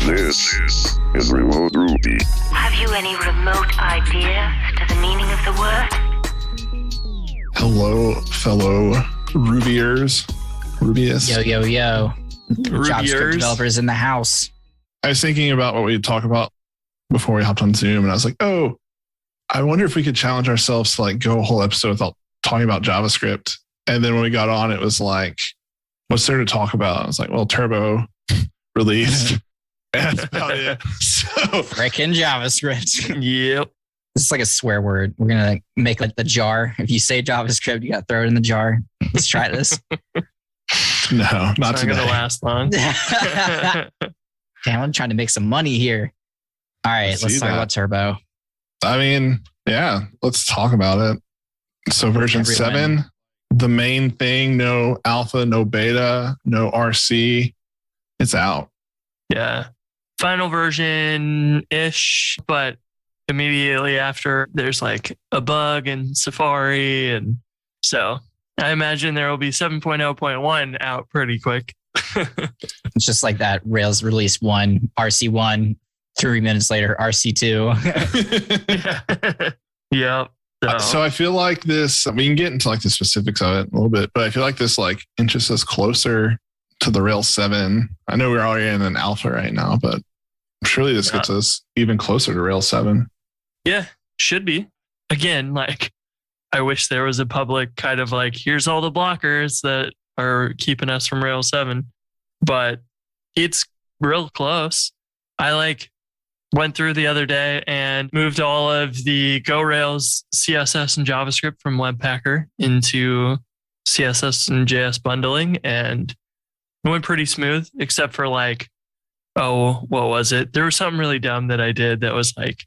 This is Remote Ruby. Have you any remote idea to the meaning of the word? Hello, fellow Rubiers. Rubius. Yo. JavaScript developers in the house. I was thinking about what we'd talk about before we hopped on Zoom, and I was like, oh, I wonder if we could challenge ourselves to like go a whole episode without talking about JavaScript. And then when we got on, it was like, what's there to talk about? I was like, well, Turbo released. That's about it. So Frickin' JavaScript. Yep. This is like a swear word. We're going to make like the jar. If you say JavaScript, you got to throw it in the jar. Let's try this. No, not It's today. not going to last long. Damn, I'm trying to make some money here. All right, let's talk about Turbo. I mean, yeah, let's talk about it. So version 7, the main thing, no alpha, no beta, no RC. It's out. Yeah. Final version-ish, but immediately after there's like a bug in Safari. And so I imagine there will be 7.0.1 out pretty quick. It's just like that Rails release 1, RC1, 3 minutes later, RC2. Yep. So I feel like this, we can get into like the specifics of it a little bit, but I feel like this like inches us closer to the Rails 7. I know we're already in an alpha right now, but surely this gets us even closer to Rails 7. Yeah, should be. Again, like I wish there was a public kind of like, here's all the blockers that are keeping us from Rails 7, but it's real close. I like went through the other day and moved all of the Go Rails CSS and JavaScript from Webpacker into CSS and JS bundling, and it went pretty smooth, except for like, what was it? There was something really dumb that I did that was like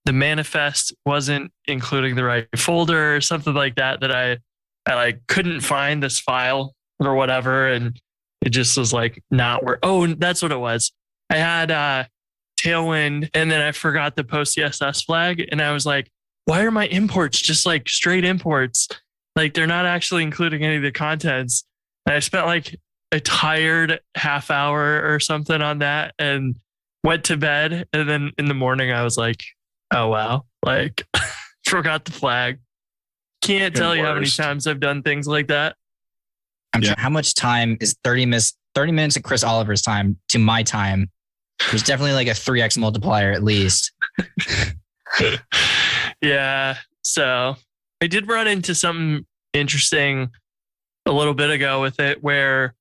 the manifest wasn't including the right folder or something like that, that I like couldn't find this file or whatever. And it just was like not where, that's what it was. I had Tailwind and then I forgot the post CSS flag. And I was like, why are my imports just like straight imports? Like they're not actually including any of the contents. And I spent like a tired half hour or something on that and went to bed. And then in the morning I was like, oh wow, like forgot the flag. Can't tell you how many times I've done things like that. I'm sure how much time is 30 minutes of Chris Oliver's time to my time? There's definitely like a 3x multiplier at least. Yeah. So I did run into something interesting a little bit ago with it where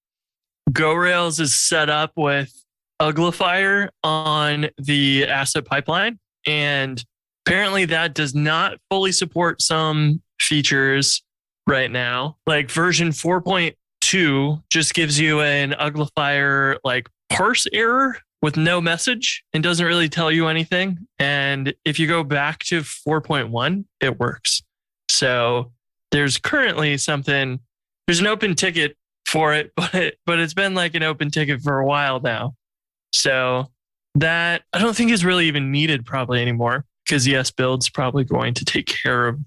GoRails is set up with Uglifier on the asset pipeline. And apparently that does not fully support some features right now. Like version 4.2 just gives you an Uglifier like parse error with no message and doesn't really tell you anything. And if you go back to 4.1, it works. So there's currently there's an open ticket for it, but it's been like an open ticket for a while now. So that I don't think is really even needed probably anymore, because ES Build's probably going to take care of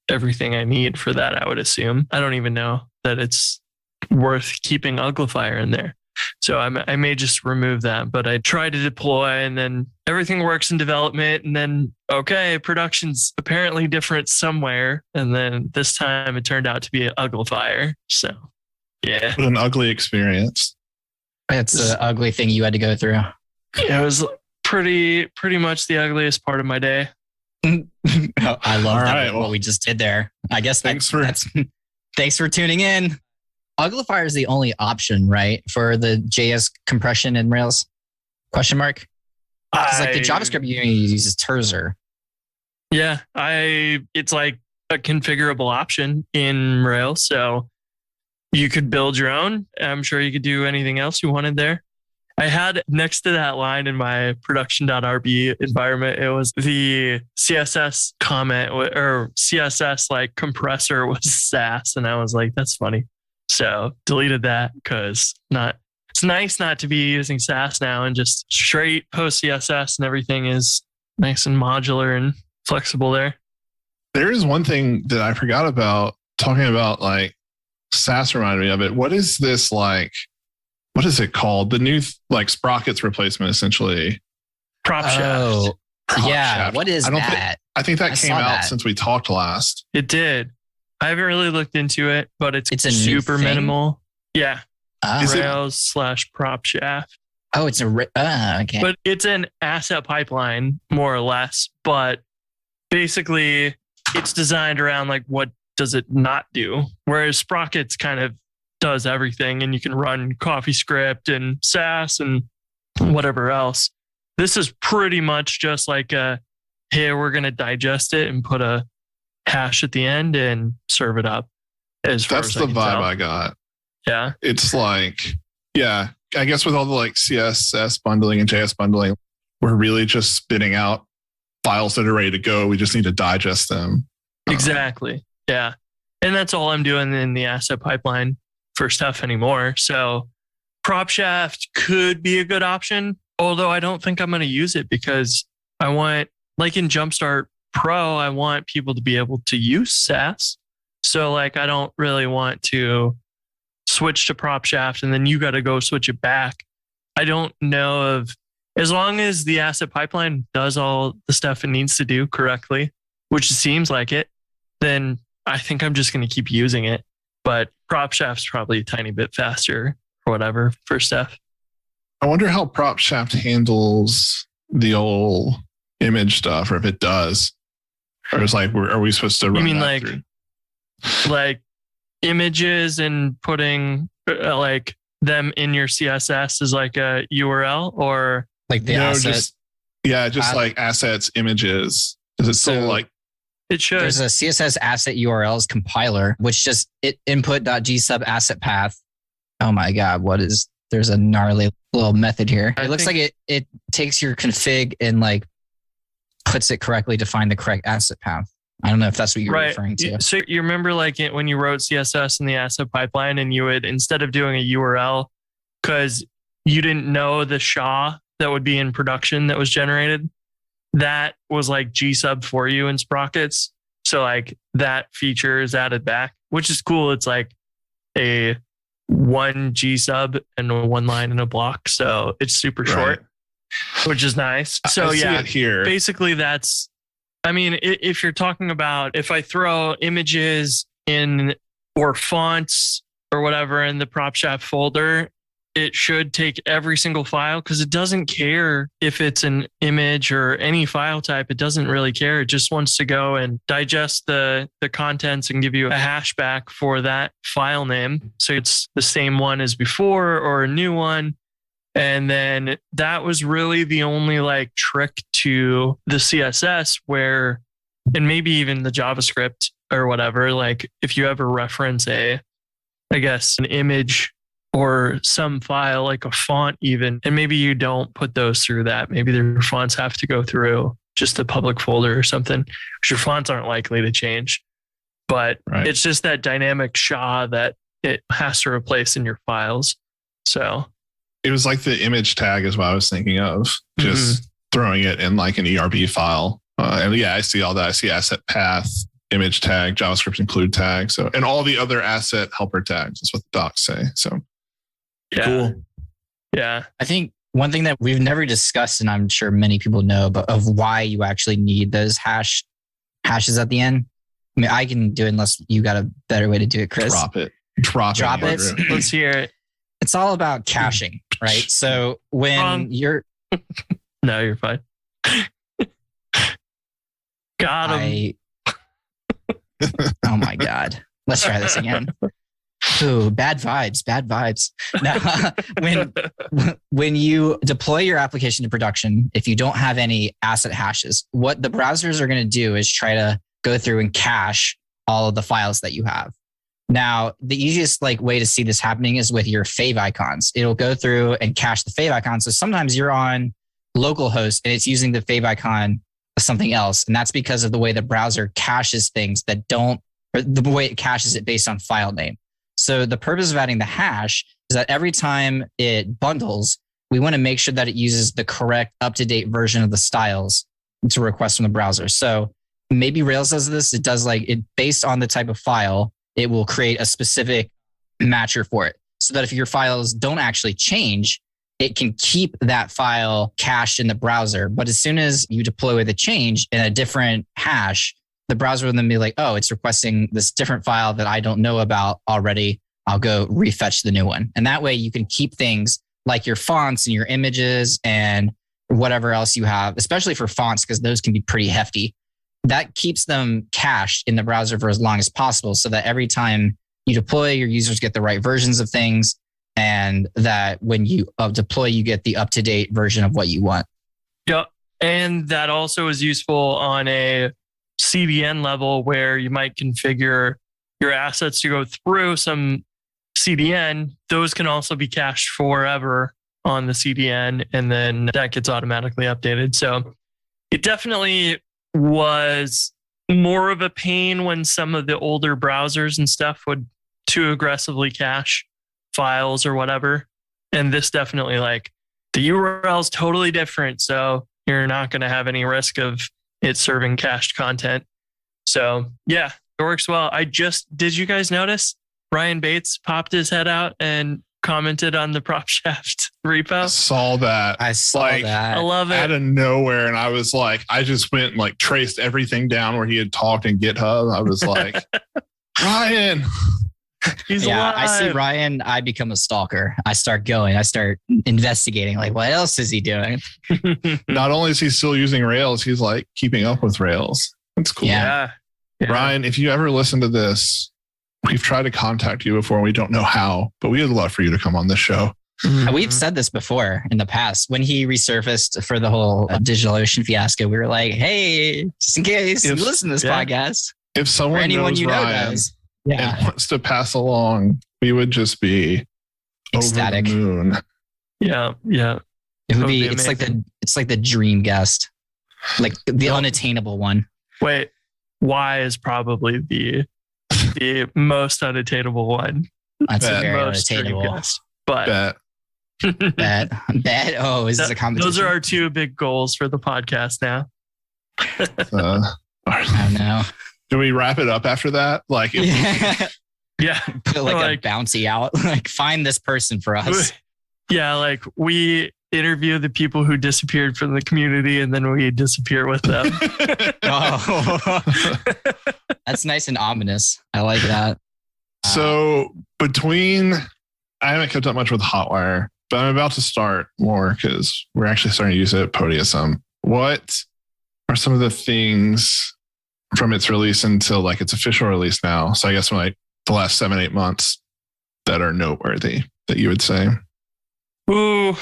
everything I need for that, I would assume. I don't even know that it's worth keeping Uglifier in there. So I may just remove that, but I try to deploy and then everything works in development and then, okay, production's apparently different somewhere. And then this time it turned out to be an Uglifier. So yeah. What an ugly experience. It's an ugly thing you had to go through. Yeah, it was pretty much the ugliest part of my day. I love what we just did there. I guess thanks for tuning in. Uglifier is the only option, right, for the JS compression in Rails? Question mark. Because like the JavaScript you use is Terzer. Yeah, it's like a configurable option in Rails, so you could build your own. I'm sure you could do anything else you wanted there. I had next to that line in my production.rb environment, it was the CSS comment or CSS like compressor was Sass. And I was like, that's funny. So deleted that because it's nice not to be using Sass now and just straight post CSS and everything is nice and modular and flexible there. There is one thing that I forgot about talking about, like Sass reminded me of it. What is this like? what is it called? The new sprockets replacement, essentially. Propshaft. Oh, yeah. Propshaft. What is that? I think that came out since we talked last. It did. I haven't really looked into it, but it's a super minimal. Yeah. Is Rails/Propshaft. Oh, it's okay. But it's an asset pipeline, more or less. But basically, it's designed around like what does it not do? Whereas Sprockets kind of does everything, and you can run CoffeeScript and Sass and whatever else. This is pretty much just like hey, we're going to digest it and put a hash at the end and serve it up. That's the vibe I got. Yeah. It's like, yeah, I guess with all the like CSS bundling and JS bundling, we're really just spitting out files that are ready to go. We just need to digest them. Exactly. Yeah. And that's all I'm doing in the asset pipeline for stuff anymore. So Propshaft could be a good option, although I don't think I'm going to use it because I want, like in Jumpstart Pro, I want people to be able to use Sass. So like, I don't really want to switch to Propshaft and then you got to go switch it back. I don't know of, as long as the asset pipeline does all the stuff it needs to do correctly, which it seems like it, then I think I'm just going to keep using it. But Propshaft's probably a tiny bit faster or whatever for stuff. I wonder how Propshaft handles the old image stuff, or if it does. Or it's like, are we supposed to run You mean that through? like images and putting like them in your CSS as like a URL, or like the asset? Just like assets, images. Is it still like? It should. There's a CSS asset URLs compiler, which just input.gsub asset path. Oh my God, there's a gnarly little method here. It looks like it takes your config and like puts it correctly to find the correct asset path. I don't know if that's what you're referring to. So you remember like when you wrote CSS in the asset pipeline and you would, instead of doing a URL, because you didn't know the SHA that would be in production that was generated, that was like gsub for you in Sprockets. So like that feature is added back, which is cool. It's like a one gsub and a one line in a block. So it's super short, which is nice. So I see it here. Basically that's, I mean, if you're talking about, if I throw images in or fonts or whatever in the Propshaft folder, it should take every single file because it doesn't care if it's an image or any file type. It doesn't really care. It just wants to go and digest the contents and give you a hash back for that file name. So it's the same one as before or a new one. And then that was really the only like trick to the CSS where, and maybe even the JavaScript or whatever, like if you ever reference an image or some file, like a font even, and maybe you don't put those through that. Maybe their fonts have to go through just a public folder or something, because your fonts aren't likely to change. But It's just that dynamic SHA that it has to replace in your files. So it was like the image tag is what I was thinking of, just throwing it in like an ERB file. And yeah, I see all that. I see asset path, image tag, JavaScript include tag. So, and all the other asset helper tags is what the docs say. So yeah. Cool. Yeah. I think one thing that we've never discussed, and I'm sure many people know, but of why you actually need those hashes at the end. I mean, I can do it unless you got a better way to do it, Chris. Drop it. Let's hear it. It's all about caching, right? So when you're... No, you're fine. Got him. Oh my God. Let's try this again. Ooh, bad vibes. Now, when you deploy your application to production, if you don't have any asset hashes, what the browsers are going to do is try to go through and cache all of the files that you have. Now, the easiest way to see this happening is with your fave icons. It'll go through and cache the fave icon. So sometimes you're on localhost and it's using the fave icon of something else. And that's because of the way the browser caches things that don't, or the way it caches it based on file name. So the purpose of adding the hash is that every time it bundles, we want to make sure that it uses the correct up-to-date version of the styles to request from the browser. So maybe Rails does this. It does it based on the type of file, it will create a specific matcher for it. so that if your files don't actually change, it can keep that file cached in the browser. But as soon as you deploy the change in a different hash, the browser will then be like, oh, it's requesting this different file that I don't know about already. I'll go refetch the new one. And that way you can keep things like your fonts and your images and whatever else you have, especially for fonts, because those can be pretty hefty. That keeps them cached in the browser for as long as possible so that every time you deploy, your users get the right versions of things, and that when you deploy, you get the up-to-date version of what you want. Yeah. And that also is useful on a CDN level where you might configure your assets to go through some CDN. Those can also be cached forever on the CDN, and then that gets automatically updated. So it definitely was more of a pain when some of the older browsers and stuff would too aggressively cache files or whatever. And this definitely, like, the URL is totally different. So you're not going to have any risk of it serving cached content. So yeah, it works well. Did you guys notice Ryan Bates popped his head out and commented on the Propshaft repo? I saw that. I love it. Out of nowhere. And I was like, I just went and like traced everything down where he had talked in GitHub. I was like, Ryan. He's alive. I see Ryan. I become a stalker. I start investigating. Like, what else is he doing? Not only is he still using Rails, he's like keeping up with Rails. That's cool. Yeah. Ryan, if you ever listen to this, we've tried to contact you before. We don't know how, but we would love for you to come on this show. Mm-hmm. We've said this before in the past. When he resurfaced for the whole DigitalOcean fiasco, we were like, hey, just in case you listen to this podcast. If someone anyone knows you know Ryan does. and wants to pass along, we would just be ecstatic. Over the moon. Yeah. It would be it's like the dream guest. Like the unattainable one. Wait, Y is probably the most unattainable one. That's a very unattainable. Guest, but bet. Oh, is this a competition? Those are our two big goals for the podcast now. I know. Do we wrap it up after that? Like, yeah, put like a bouncy out. Like, find this person for us. Yeah, like we interview the people who disappeared from the community, and then we disappear with them. Oh, that's nice and ominous. I like that. So I haven't kept up much with Hotwire, but I'm about to start more because we're actually starting to use it at Podia some. What are some of the things from its release until like its official release now? So I guess like the last 7-8 months that are noteworthy that you would say? Ooh,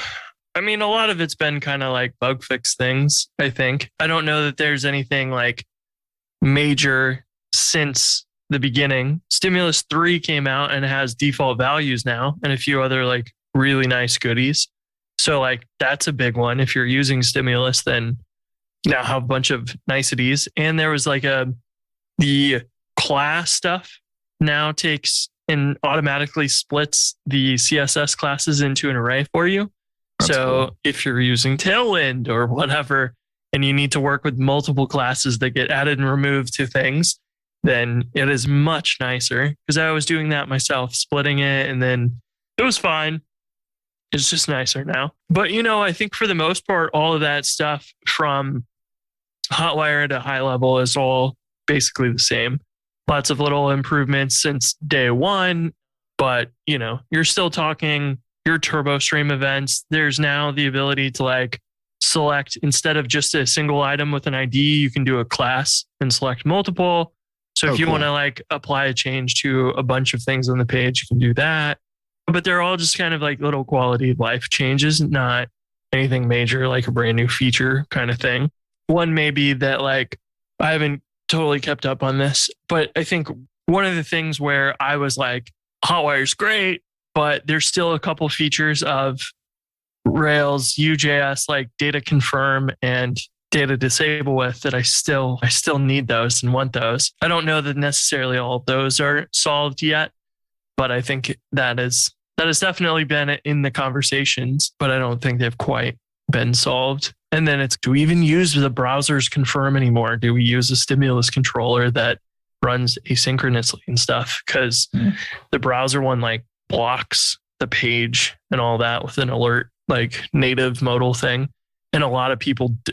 I mean, a lot of it's been kind of like bug fix things, I think. I don't know that there's anything like major since the beginning. Stimulus 3 came out and has default values now and a few other like really nice goodies. So like that's a big one. If you're using Stimulus, then now have a bunch of niceties. And there was like the class stuff now takes and automatically splits the CSS classes into an array for you. That's cool. If you're using Tailwind or whatever, and you need to work with multiple classes that get added and removed to things, then it is much nicer. Because I was doing that myself, splitting it, and then it was fine. It's just nicer now. But, I think for the most part, all of that stuff from Hotwire to high level is all basically the same. Lots of little improvements since day one, but you're still talking your turbo stream events. There's now the ability to like select, instead of just a single item with an ID, you can do a class and select multiple. So if you want to like apply a change to a bunch of things on the page, you can do that. But they're all just kind of like little quality of life changes, not anything major, like a brand new feature kind of thing. One may be that like, I haven't totally kept up on this, but I think one of the things where I was like, Hotwire's great, but there's still a couple features of Rails, UJS, like data confirm and data disable with that I still need those and want those. I don't know that necessarily all of those are solved yet, but I think that has definitely been in the conversations, but I don't think they've quite been solved. And then do we even use the browser's confirm anymore? Do we use a stimulus controller that runs asynchronously and stuff? Because the browser one like blocks the page and all that with an alert, like native modal thing. And a lot of people do,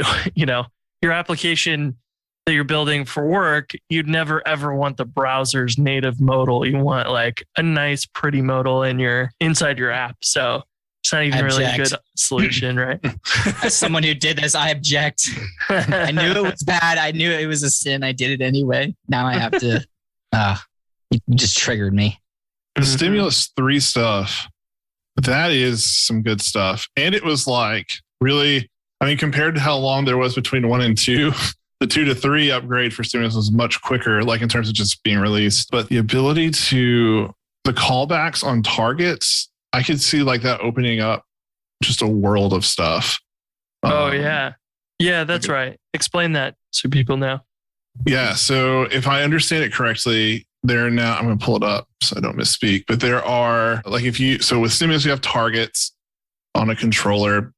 your application that you're building for work, you'd never ever want the browser's native modal. You want like a nice, pretty modal inside your app. So it's not even really a good solution, right? As someone who did this, I object. I knew it was bad. I knew it was a sin. I did it anyway. Now I have to. You just triggered me. The Stimulus 3 stuff, that is some good stuff. And it was like really, compared to how long there was between 1 and 2, the 2 to 3 upgrade for Stimulus was much quicker, like in terms of just being released. But the ability to, the callbacks on targets, I could see like that opening up just a world of stuff. Oh, yeah. Yeah, that's right. Explain that so people know. Yeah. So if I understand it correctly, there now, I'm going to pull it up so I don't misspeak, but there are like so with Stimulus, you have targets on a controller,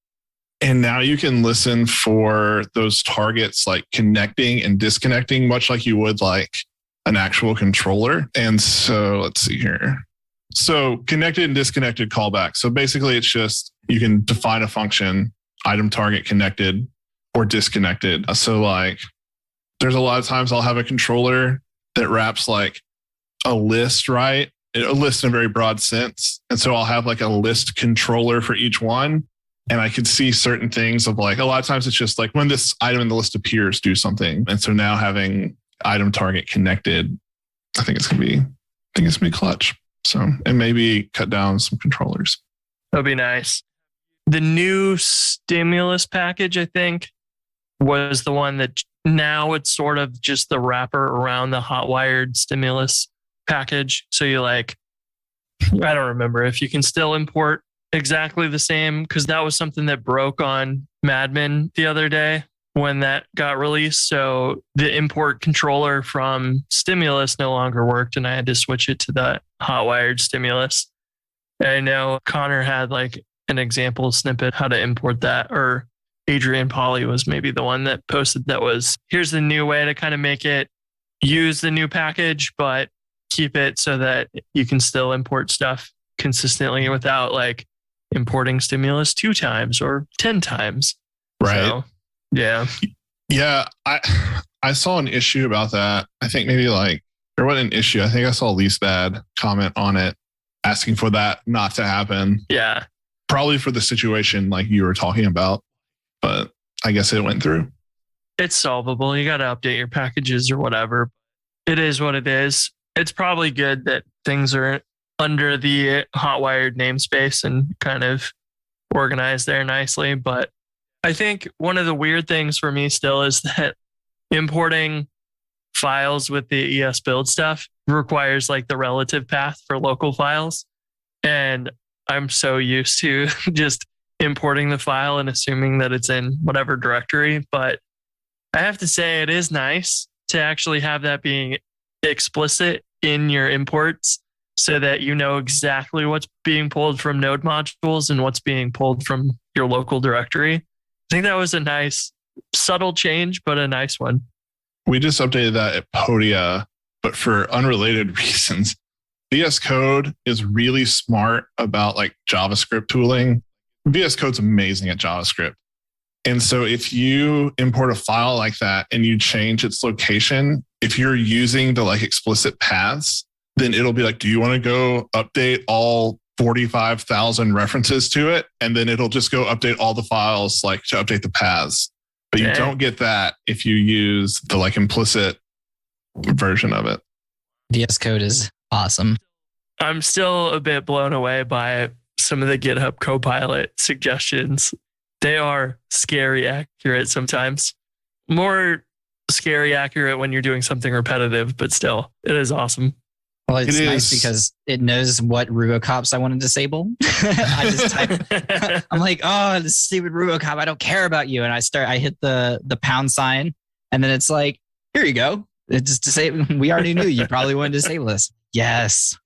and now you can listen for those targets like connecting and disconnecting, much like you would like an actual controller. And so let's see here. So connected and disconnected callback. So basically it's just, you can define a function, item target connected or disconnected. So like there's a lot of times I'll have a controller that wraps like a list, right? A list in a very broad sense. And so I'll have like a list controller for each one. And I could see certain things of like, a lot of times it's just like when this item in the list appears, do something. And so now having item target connected, I think it's going to be clutch. So, and maybe cut down some controllers. That'd be nice. The new Stimulus package, I think, was the one that now it's sort of just the wrapper around the hot-wired Stimulus package. So you like, I don't remember if you can still import exactly the same, because that was something that broke on Madman the other day when that got released. So the import controller from Stimulus no longer worked, and I had to switch it to the hot-wired Stimulus. And I know Connor had like an example snippet how to import that, or Adrian Polly was maybe the one that posted that was, here's the new way to kind of make it use the new package, but keep it so that you can still import stuff consistently without like importing Stimulus 2 times or 10 times. Right. So, yeah. Yeah. I saw an issue about that. I think maybe like, there wasn't an issue. I think I saw Least Bad comment on it, asking for that not to happen. Yeah. Probably for the situation like you were talking about, but I guess it went through. It's solvable. You got to update your packages or whatever. It is what it is. It's probably good that things are under the hot-wired namespace and kind of organized there nicely. But I think one of the weird things for me still is that importing files with the ES build stuff requires like the relative path for local files. And I'm so used to just importing the file and assuming that it's in whatever directory. But I have to say it is nice to actually have that being explicit in your imports so that you know exactly what's being pulled from node modules and what's being pulled from your local directory. I think that was a nice, subtle change, but a nice one. We just updated that at Podia, but for unrelated reasons. VS Code is really smart about like JavaScript tooling. VS Code's amazing at JavaScript. And so if you import a file like that and you change its location, if you're using the like explicit paths, then it'll be like, do you want to go update all 45,000 references to it? And then it'll just go update all the files like to update the paths. But you don't get that if you use the like implicit version of it. VS Code is awesome. I'm still a bit blown away by some of the GitHub Copilot suggestions. They are scary accurate sometimes. More scary accurate when you're doing something repetitive, but still, it is awesome. Well, it's nice because it knows what Rubocops I want to disable. I just type, I'm like, oh, this stupid Rubocop, I don't care about you. And I hit the pound sign, and then it's like, here you go. It's just disable. We already knew you probably want to disable this. Yes.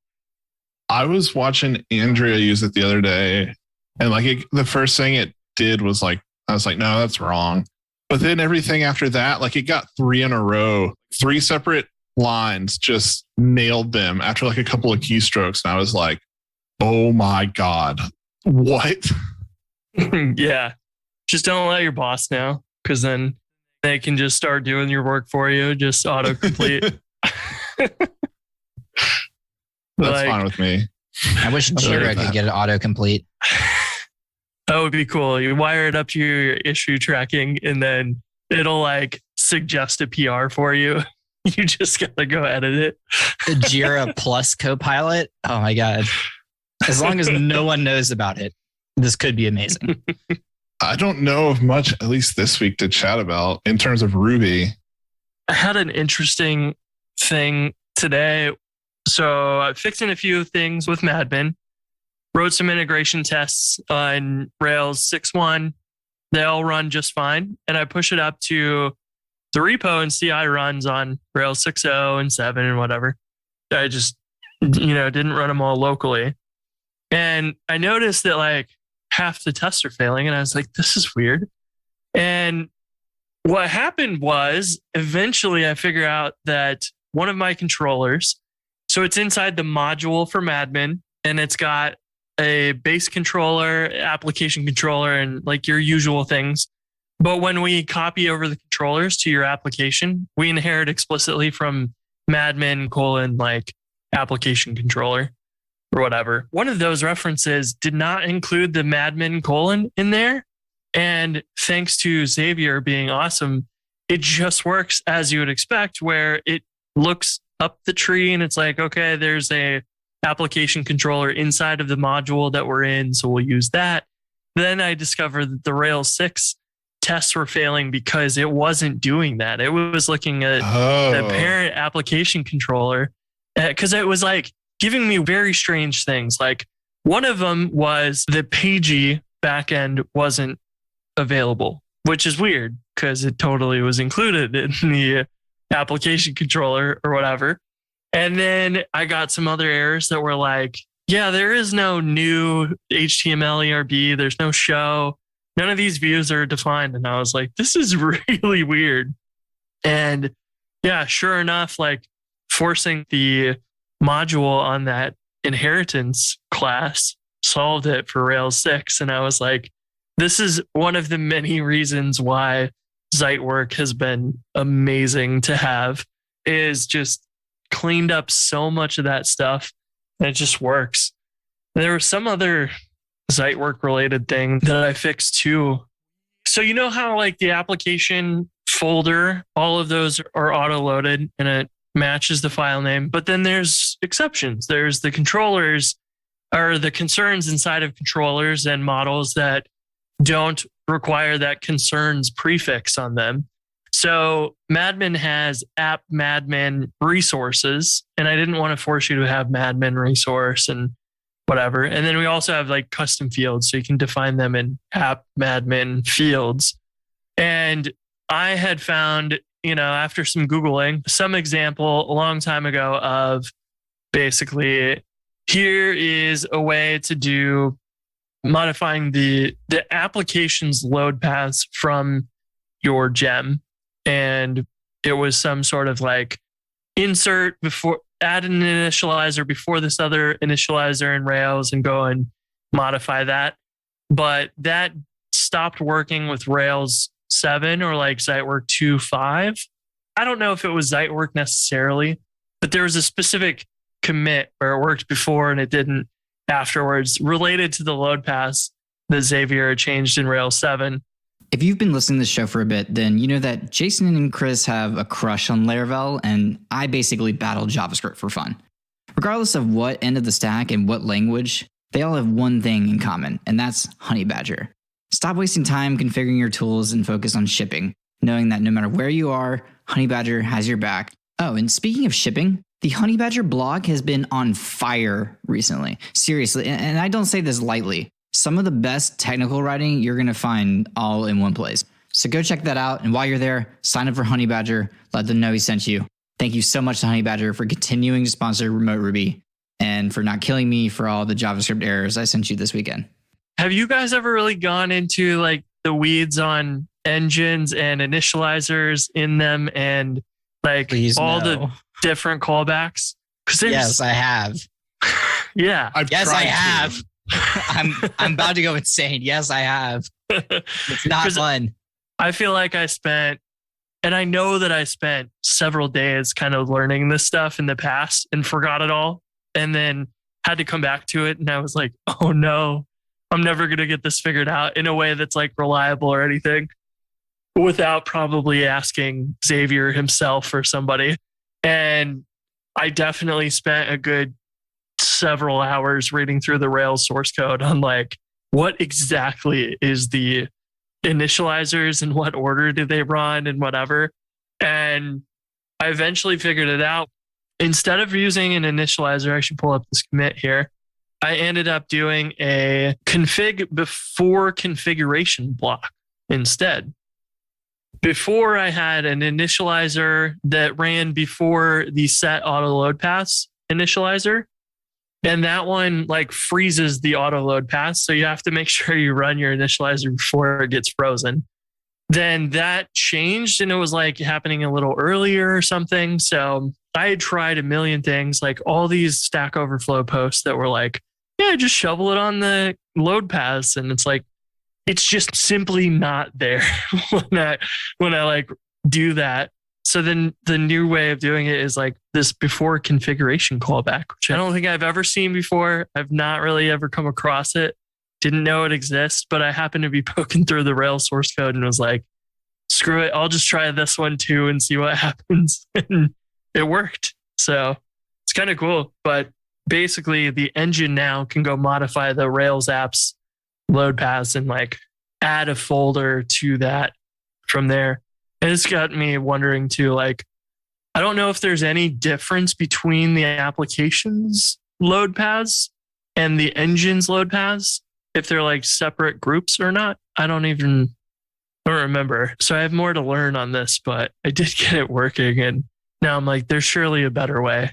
I was watching Andrea use it the other day, and like the first thing it did was like, I was like, no, that's wrong. But then everything after that, like it got 3 in a row, 3 separate lines, just nailed them after like a couple of keystrokes. And I was like, Oh my God. What? Yeah. Just don't let your boss know, because then they can just start doing your work for you. Just autocomplete. That's fine with me. I wish Jira could get an autocomplete. That would be cool. You wire it up to your issue tracking, and then it'll like suggest a PR for you. You just gotta go edit it. The Jira Plus Copilot. Oh my God. As long as no one knows about it, this could be amazing. I don't know of much, at least this week, to chat about in terms of Ruby. I had an interesting thing today. So I'm fixing a few things with Madman. Wrote some integration tests on Rails 6.1. They all run just fine. And I push it up to the repo, and CI runs on Rails 6.0 and 7 and whatever. I just, didn't run them all locally. And I noticed that like half the tests are failing. And I was like, this is weird. And what happened was eventually I figured out that one of my controllers, so it's inside the module for Madman, and it's got a base controller, application controller, and like your usual things. But when we copy over the controllers to your application, we inherit explicitly from Madman : like application controller or whatever. One of those references did not include the Madman : in there. And thanks to Xavier being awesome, it just works as you would expect, where it looks up the tree and it's like, okay, there's a application controller inside of the module that we're in, so we'll use that. Then I discovered that the Rails 6 tests were failing because it wasn't doing that. It was looking at the parent application controller, because it was like giving me very strange things. Like one of them was the Pagey backend wasn't available, which is weird because it totally was included in the application controller or whatever. And then I got some other errors that were like, yeah, there is no new HTML ERB. There's no show. None of these views are defined. And I was like, this is really weird. And yeah, sure enough, like forcing the module on that inheritance class solved it for Rails 6. And I was like, this is one of the many reasons why Zeitwork has been amazing to have, is just cleaned up so much of that stuff and it just works. There was some other Zeitwork related thing that I fixed too. So you know how like the application folder, all of those are auto-loaded and it matches the file name, but then there's exceptions. There's the controllers, or the concerns inside of controllers and models that don't require that concerns prefix on them. So Madman has app Madman resources, and I didn't want to force you to have Madman resource and whatever. And then we also have like custom fields, so you can define them in app Madman fields. And I had found, after some Googling, some example a long time ago of basically, here is a way to do modifying the application's load paths from your gem. And it was some sort of like insert before, add an initializer before this other initializer in Rails and go and modify that. But that stopped working with Rails 7 or like Zeitwork 2.5. I don't know if it was Zeitwork necessarily, but there was a specific commit where it worked before and it didn't afterwards, related to the load paths that Xavier changed in Rails 7. If you've been listening to the show for a bit, then you know that Jason and Chris have a crush on Laravel, and I basically battle JavaScript for fun. Regardless of what end of the stack and what language, they all have one thing in common, and that's Honeybadger. Stop wasting time configuring your tools and focus on shipping, knowing that no matter where you are, Honeybadger has your back. Oh, and speaking of shipping, the Honeybadger blog has been on fire recently. Seriously, and I don't say this lightly. Some of the best technical writing you're going to find all in one place. So go check that out. And while you're there, sign up for Honeybadger. Let them know he sent you. Thank you so much to Honeybadger for continuing to sponsor Remote Ruby and for not killing me for all the JavaScript errors I sent you this weekend. Have you guys ever really gone into like the weeds on engines and initializers in them and like the different callbacks? Yes, I have. Yeah. Yes, I have. I'm about to go insane. Yes, I have. It's not fun. I feel like I spent, and I know that I spent several days kind of learning this stuff in the past and forgot it all. And then had to come back to it. And I was like, oh no, I'm never going to get this figured out in a way that's like reliable or anything without probably asking Xavier himself or somebody. And I definitely spent a good several hours reading through the Rails source code on like, what exactly is the initializers and what order do they run and whatever. And I eventually figured it out. Instead of using an initializer, I should pull up this commit here. I ended up doing a config before configuration block instead. Before I had an initializer that ran before the set auto load pass initializer. And that one like freezes the auto load pass. So you have to make sure you run your initializer before it gets frozen. Then that changed and it was like happening a little earlier or something. So I had tried a million things, like all these Stack Overflow posts that were like, yeah, just shovel it on the load pass. And it's like, it's just simply not there when I like do that. So then the new way of doing it is like this before configuration callback, which I don't think I've ever seen before. I've not really ever come across it. Didn't know it exists, but I happened to be poking through the Rails source code and was like, screw it. I'll just try this one too and see what happens. And it worked. So it's kind of cool. But basically the engine now can go modify the Rails apps load pass and like add a folder to that from there. And it's got me wondering too, like, I don't know if there's any difference between the application's load paths and the engine's load paths, if they're like separate groups or not. I don't remember. So I have more to learn on this, but I did get it working. And now I'm like, there's surely a better way.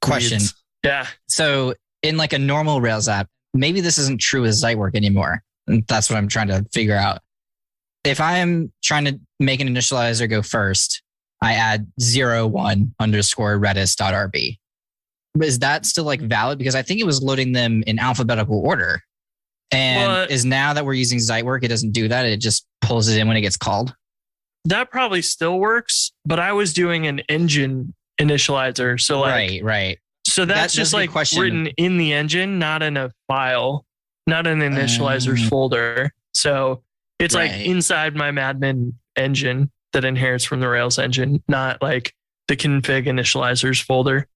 Question. Yeah. So in like a normal Rails app, maybe this isn't true with Zitework anymore. That's what I'm trying to figure out. If I'm trying to make an initializer go first, I add 01 underscore redis.rb. Is that still like valid? Because I think it was loading them in alphabetical order. And is now that we're using Zitework, it doesn't do that. It just pulls it in when it gets called. That probably still works, but I was doing an engine initializer. So like, right. So that's just like written in the engine, not in a file, not in the initializers folder. So it's like inside my Madman engine that inherits from the Rails engine, not like the config initializers folder.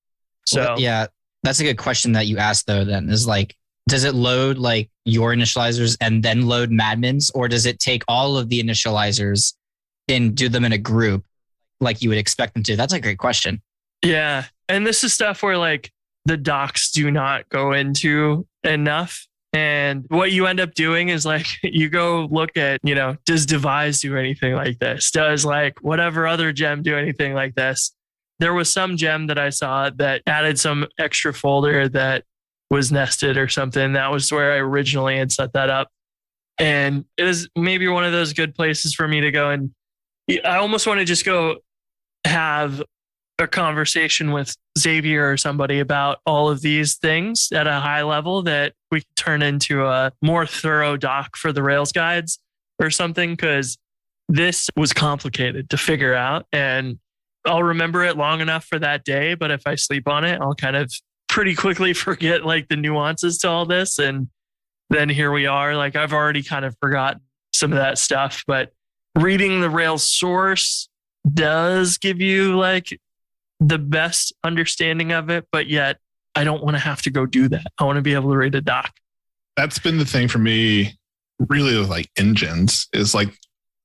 So well, yeah, that's a good question that you asked though. Then is like, does it load like your initializers and then load Madman's, or does it take all of the initializers and do them in a group like you would expect them to? That's a great question. Yeah. And this is stuff where like the docs do not go into enough. And what you end up doing is like, you go look at, does devise do anything like this? Does like whatever other gem do anything like this? There was some gem that I saw that added some extra folder that was nested or something. That was where I originally had set that up. And it is maybe one of those good places for me to go. And I almost want to just go have a conversation with Xavier or somebody about all of these things at a high level that we could turn into a more thorough doc for the Rails guides or something, because this was complicated to figure out and I'll remember it long enough for that day. But if I sleep on it, I'll kind of pretty quickly forget like the nuances to all this. And then here we are. Like I've already kind of forgotten some of that stuff, but reading the Rails source does give you like the best understanding of it, but yet I don't want to have to go do that. I want to be able to read a doc. That's been the thing for me really with like engines is like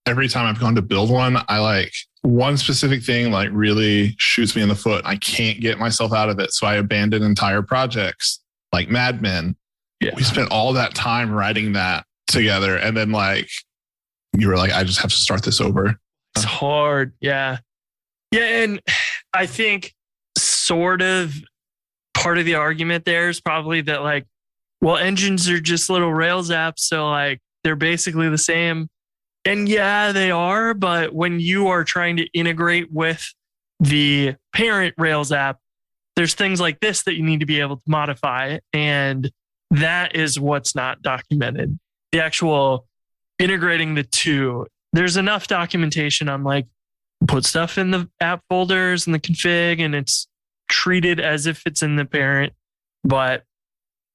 every time I've gone to build one, I like one specific thing like really shoots me in the foot. I can't get myself out of it. So I abandon entire projects like Mad Men. Yeah. We spent all that time writing that together. And then like, you were like, I just have to start this over. It's hard. Yeah. Yeah. And I think sort of part of the argument there is probably that like, well, engines are just little Rails apps. So like they're basically the same. And yeah, they are. But when you are trying to integrate with the parent Rails app, there's things like this that you need to be able to modify. And that is what's not documented. The actual integrating the two, there's enough documentation on like put stuff in the app folders and the config and it's treated as if it's in the parent. But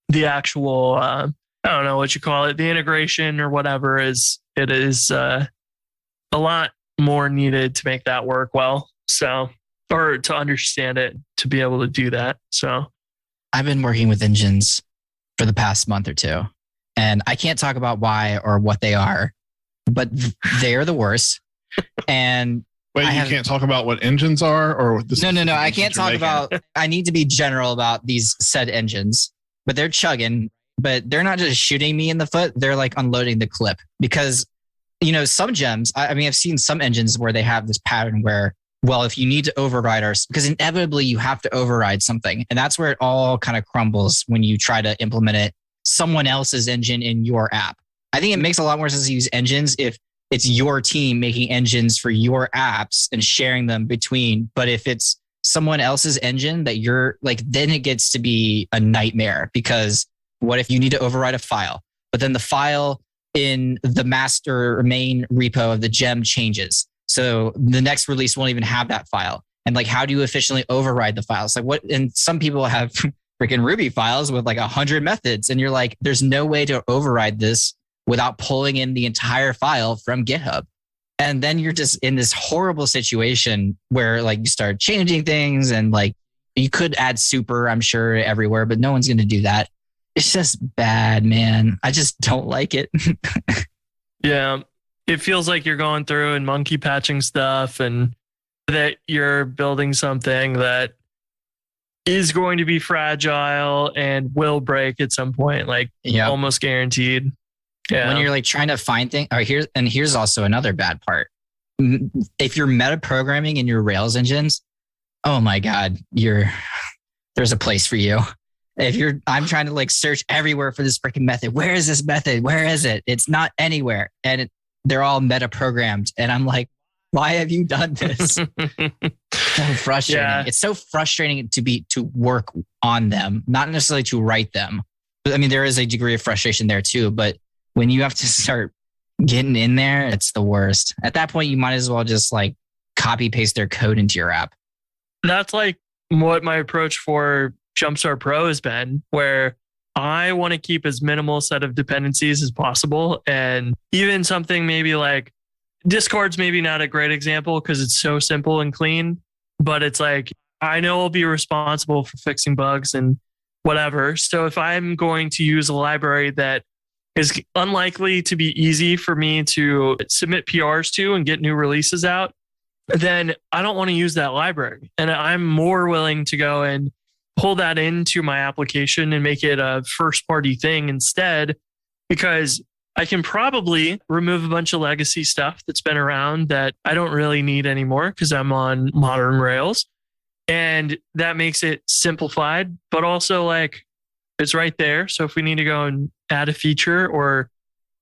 the actual, I don't know what you call it, the integration or whatever is a lot more needed to make that work well. So, or to understand it, to be able to do that. So I've been working with engines for the past month or two, and I can't talk about why or what they are, but they're the worst. And wait, you can't talk about what engines are, or this? No. I can't talk about. I need to be general about these said engines, but they're chugging. But they're not just shooting me in the foot; they're like unloading the clip because, you know, some gems. I mean, I've seen some engines where they have this pattern where, well, if you need to override because inevitably you have to override something, and that's where it all kind of crumbles when you try to implement it someone else's engine in your app. I think it makes a lot more sense to use engines if it's your team making engines for your apps and sharing them between. But if it's someone else's engine that you're like, then it gets to be a nightmare because what if you need to override a file, but then the file in the master or main repo of the gem changes. So the next release won't even have that file. And like, how do you efficiently override the files? Like what, and some people have freaking Ruby files with like 100 methods. And you're like, there's no way to override this without pulling in the entire file from GitHub. And then you're just in this horrible situation where like you start changing things and like you could add super, I'm sure, everywhere, but no one's going to do that. It's just bad, man. I just don't like it. Yeah. It feels like you're going through and monkey patching stuff and that you're building something that is going to be fragile and will break at some point, like almost guaranteed. Yeah. When you're like trying to find things, here's also another bad part. If you're meta programming in your Rails engines, oh my God, there's a place for you. I'm trying to like search everywhere for this freaking method. Where is this method? Where is it? It's not anywhere. And they're all meta programmed. And I'm like, why have you done this? So frustrating. Yeah. It's so frustrating to work on them, not necessarily to write them. I mean, there is a degree of frustration there too, but when you have to start getting in there, it's the worst. At that point, you might as well just like copy paste their code into your app. That's like what my approach for Jumpstart Pro has been, where I want to keep as minimal set of dependencies as possible. And even something maybe like Discord's maybe not a great example because it's so simple and clean, but it's like, I know I'll be responsible for fixing bugs and whatever. So if I'm going to use a library that is unlikely to be easy for me to submit PRs to and get new releases out, then I don't want to use that library. And I'm more willing to go and pull that into my application and make it a first party thing instead, because I can probably remove a bunch of legacy stuff that's been around that I don't really need anymore because I'm on modern Rails. And that makes it simplified, but also like it's right there. So if we need to go and add a feature or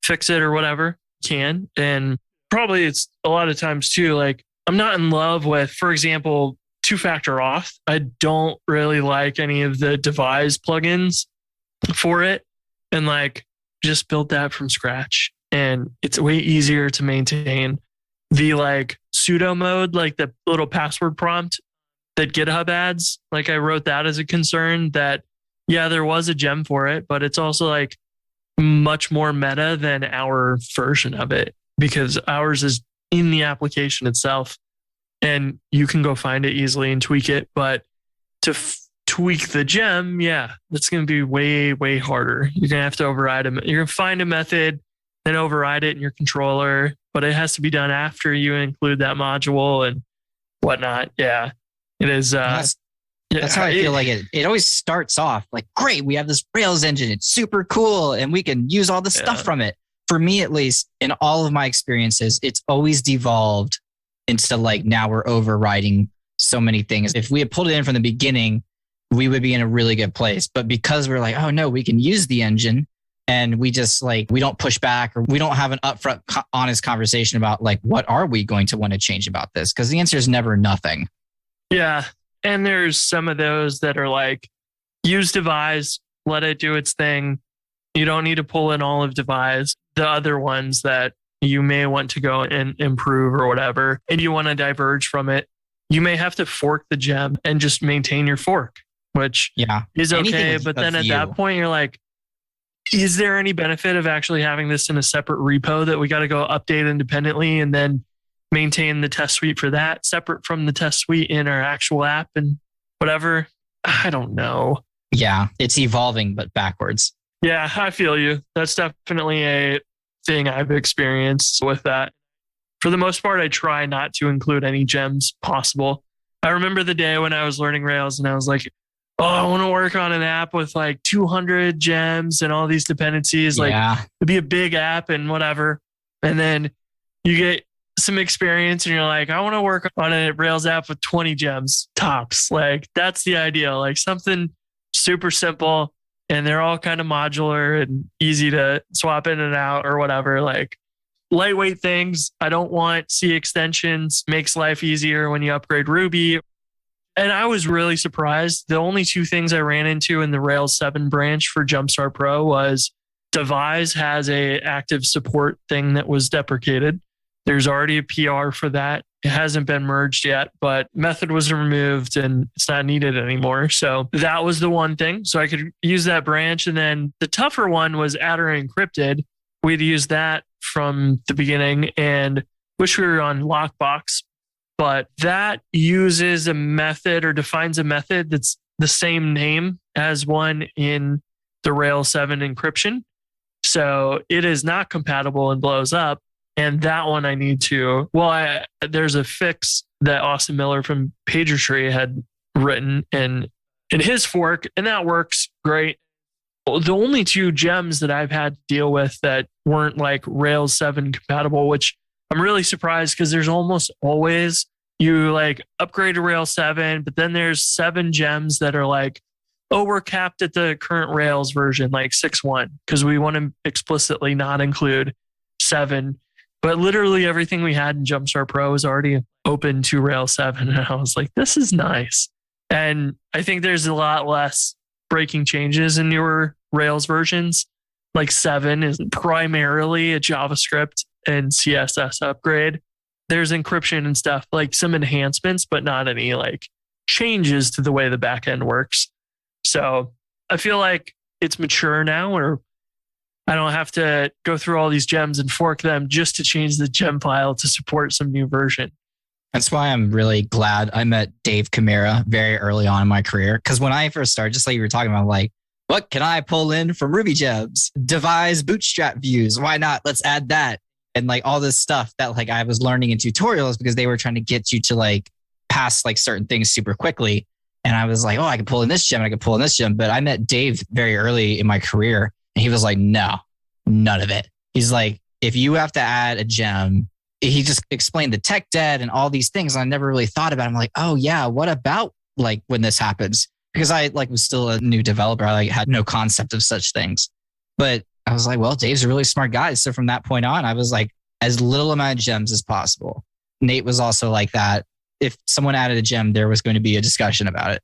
fix it or whatever, can. And probably it's a lot of times too, like I'm not in love with, for example, two-factor auth. I don't really like any of the devise plugins for it. And like just built that from scratch. And it's way easier to maintain. The like sudo mode, like the little password prompt that GitHub adds, like I wrote that as a concern that, yeah, there was a gem for it, but it's also like much more meta than our version of it because ours is in the application itself and you can go find it easily and tweak it. But to tweak the gem, yeah, that's going to be way, way harder. You're going to have to override them. You're going to find a method, then override it in your controller, but it has to be done after you include that module and whatnot. Yeah, it is. That's how I feel like it. It always starts off like, great, we have this Rails engine. It's super cool and we can use all the stuff from it. For me, at least, in all of my experiences, it's always devolved into like, now we're overriding so many things. If we had pulled it in from the beginning, we would be in a really good place. But because we're like, oh no, we can use the engine and we just like, we don't push back or we don't have an upfront, honest conversation about like, what are we going to want to change about this? Because the answer is never nothing. Yeah. And there's some of those that are like, use devise, let it do its thing. You don't need to pull in all of devise. The other ones that you may want to go and improve or whatever, and you want to diverge from it, you may have to fork the gem and just maintain your fork, which is okay. But then at that point, you're like, is there any benefit of actually having this in a separate repo that we got to go update independently and then maintain the test suite for that separate from the test suite in our actual app and whatever? I don't know. Yeah, it's evolving, but backwards. Yeah, I feel you. That's definitely a thing I've experienced with that. For the most part, I try not to include any gems possible. I remember the day when I was learning Rails and I was like, oh, I want to work on an app with like 200 gems and all these dependencies. Like it'd be a big app and whatever. And then you get some experience and you're like, I want to work on a Rails app with 20 gems tops. Like that's the ideal, like something super simple. And they're all kind of modular and easy to swap in and out or whatever. Like lightweight things. I don't want C extensions. Makes life easier when you upgrade Ruby. And I was really surprised. The only two things I ran into in the Rails 7 branch for Jumpstart Pro was devise has a active support thing that was deprecated. There's already a PR for that. It hasn't been merged yet, but method was removed and it's not needed anymore. So that was the one thing. So I could use that branch. And then the tougher one was adder encrypted. We'd use that from the beginning and wish we were on Lockbox, but that uses a method or defines a method that's the same name as one in the Rails 7 encryption. So it is not compatible and blows up. And that one I need to, there's a fix that Austin Miller from PagerTree had written in his fork, and that works great. The only two gems that I've had to deal with that weren't like Rails 7 compatible, which I'm really surprised because there's almost always you like upgrade to Rails 7, but then there's 7 gems that are like, oh, we're capped at the current Rails version, like 6.1, because we want to explicitly not include 7. But literally everything we had in Jumpstart Pro is already open to Rails 7. And I was like, this is nice. And I think there's a lot less breaking changes in newer Rails versions. Like 7 is primarily a JavaScript and CSS upgrade. There's encryption and stuff, like some enhancements, but not any like changes to the way the backend works. So I feel like it's mature now, or I don't have to go through all these gems and fork them just to change the gem file to support some new version. That's why I'm really glad I met Dave Camara very early on in my career. Because when I first started, just like you were talking about, like, what can I pull in from Ruby gems? Devise bootstrap views. Why not? Let's add that. And like all this stuff that like I was learning in tutorials because they were trying to get you to like pass like certain things super quickly. And I was like, oh, I can pull in this gem. I can pull in this gem. But I met Dave very early in my career. And he was like, no, none of it. He's like, if you have to add a gem, he just explained the tech debt and all these things. I never really thought about it. I'm like, oh yeah, what about like when this happens? Because I like was still a new developer. I like had no concept of such things. But I was like, well, Dave's a really smart guy. So from that point on, I was like, as little amount of gems as possible. Nate was also like that. If someone added a gem, there was going to be a discussion about it.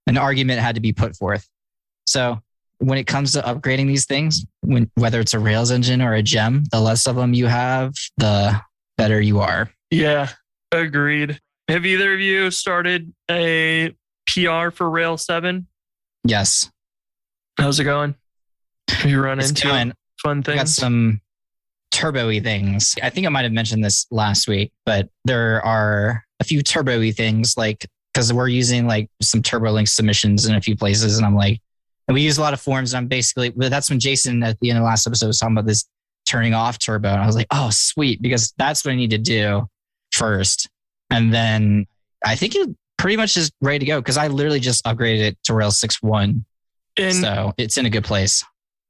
An argument had to be put forth. So when it comes to upgrading these things, whether it's a Rails engine or a gem, the less of them you have, the better you are. Yeah, agreed. Have either of you started a PR for Rails 7? Yes. How's it going? Have you run into fun things? Got some turbo-y things. I think I might have mentioned this last week, but there are a few turbo-y things, like, because we're using like some TurboLink submissions in a few places. And I'm like, and we use a lot of forms. And I'm basically, that's when Jason at the end of the last episode was talking about this turning off turbo. And I was like, oh, sweet, because that's what I need to do first. And then I think it pretty much is ready to go because I literally just upgraded it to Rails 6.1. So it's in a good place.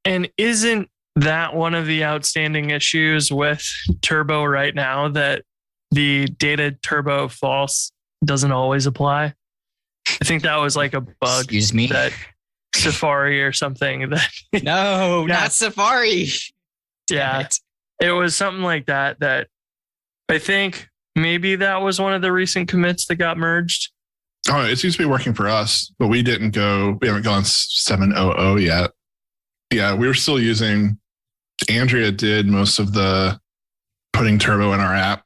And isn't that one of the outstanding issues with Turbo right now, that the data turbo false doesn't always apply? I think that was like a bug. Excuse me? That Safari or something. That No, not Safari. Yeah. It was something like that, that I think maybe that was one of the recent commits that got merged. Oh, it seems to be working for us, but we haven't gone 700 yet. Yeah, we were still using, Andrea did most of the putting turbo in our app.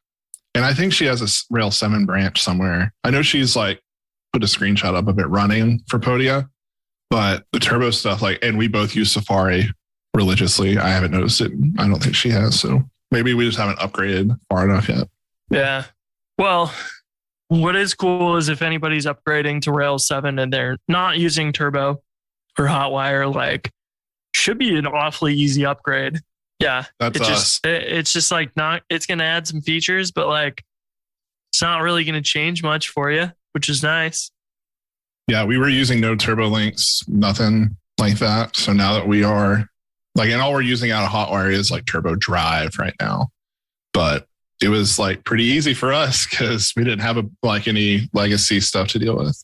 And I think she has a Rails 7 branch somewhere. I know she's like put a screenshot up of it running for Podia, but the turbo stuff, and we both use Safari religiously. I haven't noticed it. I don't think she has. So maybe we just haven't upgraded far enough yet. Yeah. Well, what is cool is if anybody's upgrading to Rails 7 and they're not using turbo or Hotwire, should be an awfully easy upgrade. Yeah. That's us. It's just it's going to add some features, but it's not really going to change much for you, which is nice. Yeah. We were using no turbo links, nothing like that. So now that we are and all we're using out of Hotwire is turbo drive right now, but it was pretty easy for us because we didn't have any legacy stuff to deal with.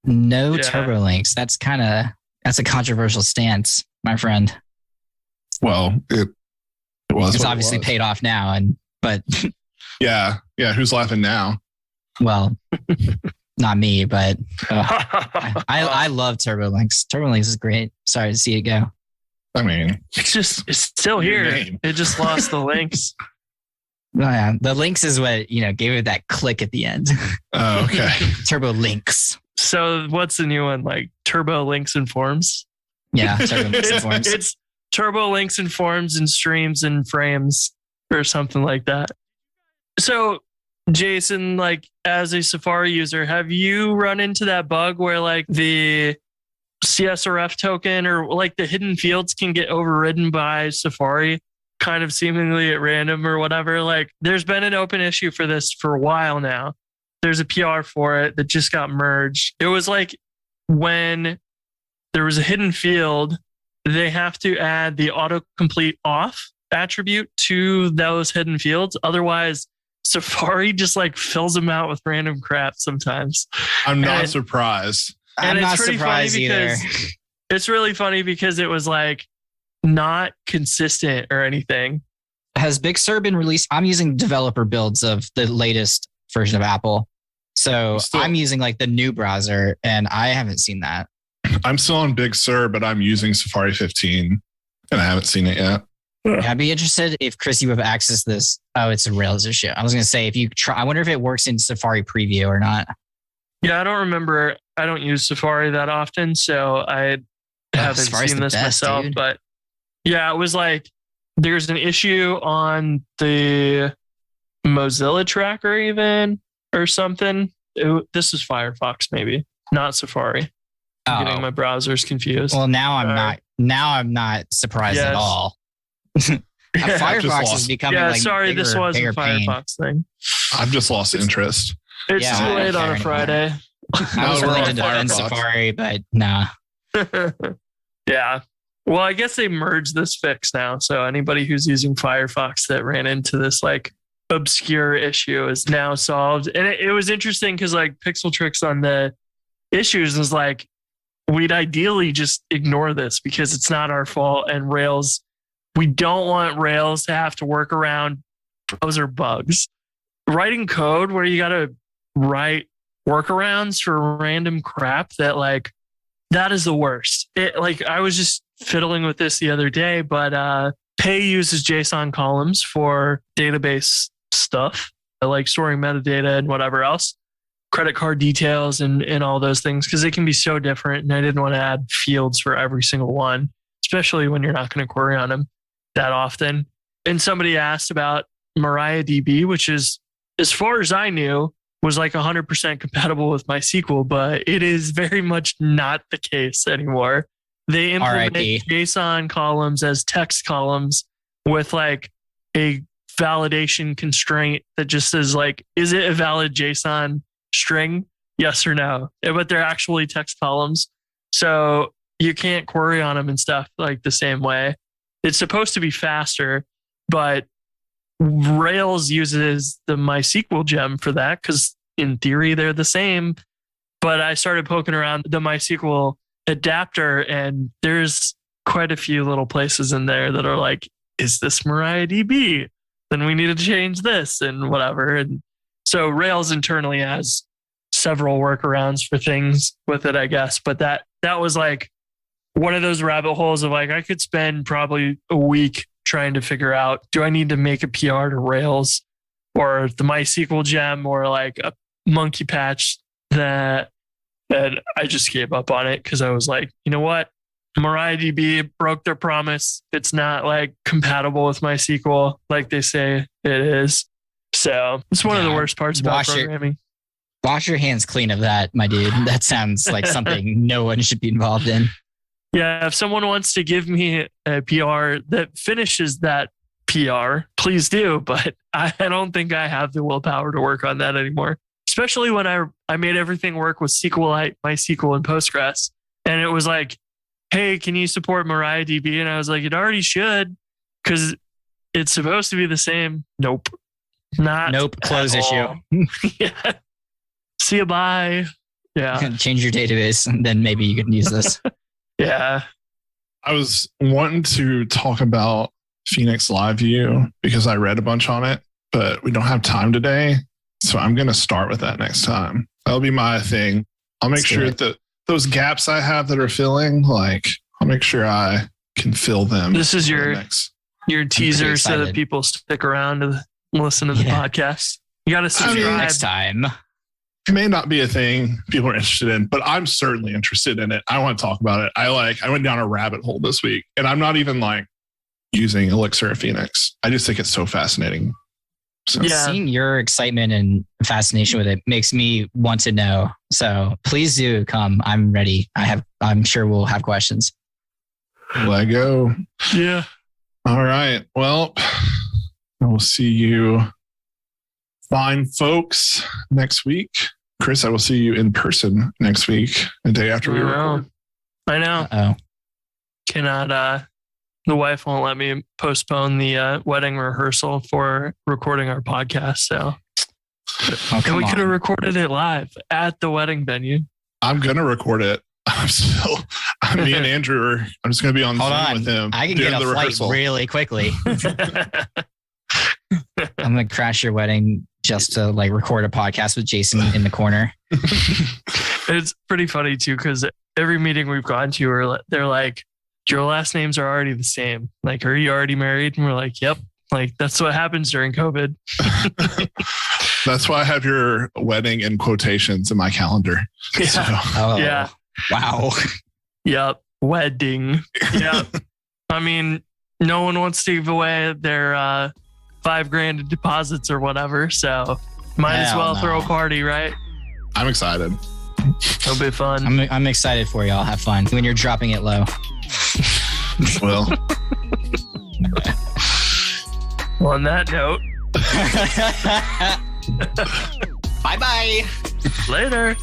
No turbo links. That's a controversial stance, my friend. Well, it was. It's obviously paid off now, but yeah. Who's laughing now? Well, not me, but I love turbo links. Turbo links is great. Sorry to see it go. I mean, it's still here. It just lost the links. Oh, yeah. The links is what, gave it that click at the end. Oh, okay. Turbo links. So what's the new one? Turbo links and forms? Yeah, turbo links and forms. It's turbo links and forms and streams and frames or something like that. So Jason, as a Safari user, have you run into that bug where the CSRF token or the hidden fields can get overridden by Safari kind of seemingly at random or whatever? There's been an open issue for this for a while now. There's a PR for it that just got merged. It was when there was a hidden field, they have to add the autocomplete off attribute to those hidden fields. Otherwise, Safari just fills them out with random crap sometimes. I'm not surprised. I'm not surprised either. It's really funny because it was not consistent or anything. Has Big Sur been released? I'm using developer builds of the latest version of Apple. So I'm using the new browser and I haven't seen that. I'm still on Big Sur, but I'm using Safari 15 and I haven't seen it yet. Yeah, I'd be interested if Chris, you have access to this. Oh, it's a Rails issue. I was going to say, if you try, I wonder if it works in Safari preview or not. Yeah, I don't remember. I don't use Safari that often, so I haven't seen this myself. Dude. But yeah, it was there's an issue on the Mozilla tracker even or something. This is Firefox, maybe, not Safari. I'm getting my browsers confused. Well, now I'm not. Now I'm not surprised at all. Firefox is becoming sorry, bigger, this was a Firefox thing. I've just lost interest. It's too late on a Friday. I was willing to defend Safari, but nah. Yeah. Well, I guess they merged this fix now. So anybody who's using Firefox that ran into this obscure issue is now solved. And it was interesting because Pixel Tricks on the issues was we'd ideally just ignore this because it's not our fault. And Rails, we don't want Rails to have to work around browser bugs. Writing code where you got to write workarounds for random crap that is the worst. I was just fiddling with this the other day, but Pay uses JSON columns for database stuff, storing metadata and whatever else, credit card details and all those things, because they can be so different. And I didn't want to add fields for every single one, especially when you're not going to query on them that often. And somebody asked about MariaDB, which is, as far as I knew, was 100% compatible with MySQL, but it is very much not the case anymore. They implemented JSON columns as text columns with a validation constraint that just says is it a valid JSON string? Yes or no. But they're actually text columns. So you can't query on them and stuff the same way. It's supposed to be faster, but Rails uses the MySQL gem for that because in theory they're the same. But I started poking around the MySQL adapter and there's quite a few little places in there that are is this MariaDB? Then we need to change this and whatever. And so Rails internally has several workarounds for things with it, I guess. But that was like one of those rabbit holes of like, I could spend probably a week trying to figure out, do I need to make a PR to Rails or the MySQL gem or like a monkey patch that I just gave up on it because I was like, you know what? MariaDB broke their promise. It's not like compatible with MySQL like they say it is. So it's one of the worst parts about programming. Wash your hands clean of that, my dude. That sounds like something no one should be involved in. Yeah, if someone wants to give me a PR that finishes that PR, please do. But I don't think I have the willpower to work on that anymore. Especially when I made everything work with SQLite, MySQL, and Postgres. And it was like, hey, can you support MariaDB? And I was like, it already should because it's supposed to be the same. Nope. Nope. Close issue. Yeah. See you, bye. Yeah. Change your database and then maybe you can use this. Yeah. I was wanting to talk about Phoenix Live View because I read a bunch on it, but we don't have time today. So I'm going to start with that next time. That'll be my thing. I'll make sure that those gaps I have that are filling, like I'll make sure I can fill them. This is your teaser so that people stick around to listen to the podcast. You got to subscribe. Next time. It may not be a thing people are interested in, but I'm certainly interested in it. I want to talk about it. I went down a rabbit hole this week and I'm not even like using Elixir at Phoenix. I just think it's so fascinating. So seeing your excitement and fascination with it makes me want to know. So please do come. I'm ready. I'm sure we'll have questions. Let go. Yeah. All right. Well, we'll see you fine folks next week. Chris, I will see you in person next week, the day after we record. I know. Uh-oh. Cannot, the wife won't let me postpone the wedding rehearsal for recording our podcast. So and we could have recorded it live at the wedding venue. I'm going to record it. Me and Andrew I'm just going to be on Zoom with him. I can get a flight really quickly. I'm going to crash your wedding just to like record a podcast with Jason in the corner. It's pretty funny too, because every meeting we've gone to, they're like, your last names are already the same. Like, are you already married? And we're like, yep. Like, that's what happens during COVID. That's why I have your wedding in quotations in my calendar. Yeah. So. Yeah. Wow. Yep. Wedding. Yep. I mean, no one wants to give away their $5,000 in deposits or whatever. So might as well throw a party, right? I'm excited. It'll be fun. I'm excited for you. I'll have fun when you're dropping it low. Well, on that note, bye-bye. Later.